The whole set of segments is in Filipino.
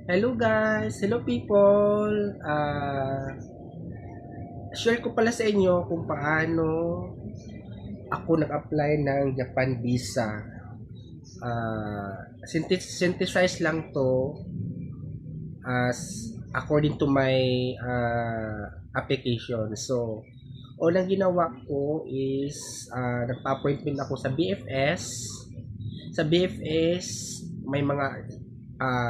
Hello guys! Hello people! Share ko pala sa inyo kung paano ako nag-apply ng Japan visa. Synthesize lang to as according to my application. So, unang ginawa ko is nagpa-appointment ako sa BFS. Sa BFS, may mga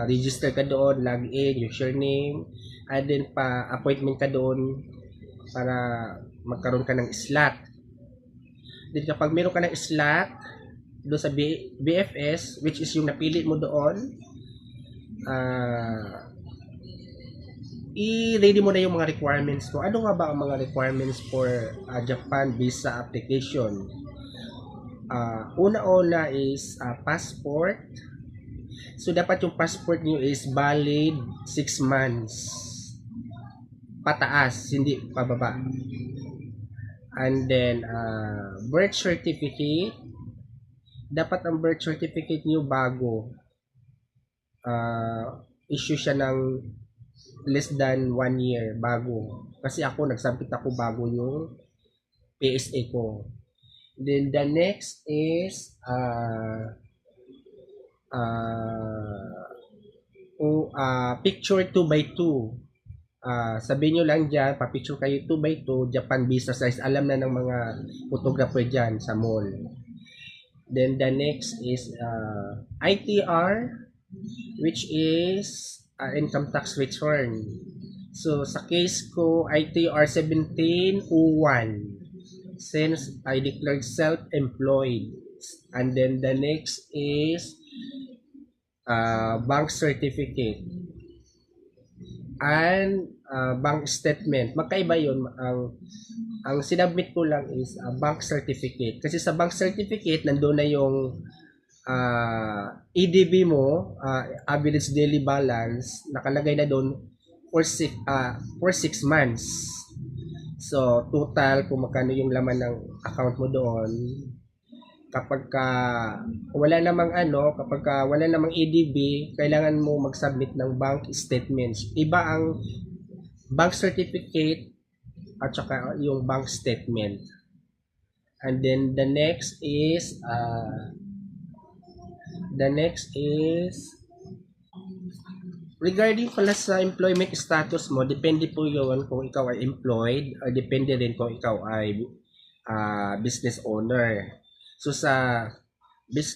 register ka doon, login, username, and then pa-appointment ka doon para magkaroon ka ng slot. Then kapag meron ka ng slot doon sa BFS, which is yung napili mo doon, i-ready mo na yung mga requirements ko. Ano nga ba ang mga requirements for Japan visa application? Una-una is passport. So, dapat yung passport niyo is valid 6 months. Pataas, hindi pababa. And then, birth certificate. Dapat ang birth certificate niyo bago. Issue siya ng less than 1 year bago. Kasi ako, nagsabit ako bago yung PSA ko. Then, the next is picture 2x2. Sabihin nyo lang dyan, pa-picture kayo 2x2, Japan visa size. Alam na ng mga photographer dyan sa mall. Then the next is ITR, which is income tax return. So sa case ko, ITR 1701, since I declared self-employed. And then the next is bank certificate and bank statement. Magkaiba yun. Ang sinabmit ko lang is bank certificate. Kasi sa bank certificate, nandun na yung EDB mo, average daily balance, nakalagay na doon for 6 months. So, total, kung magkano yung laman ng account mo doon, kapag wala namang EDB, kailangan mo mag-submit ng bank statements. Iba ang bank certificate at saka yung bank statement. And then the next is regarding pala sa employment status mo, depende po yun kung ikaw ay employed or depende rin kung ikaw ay business owner. So sa business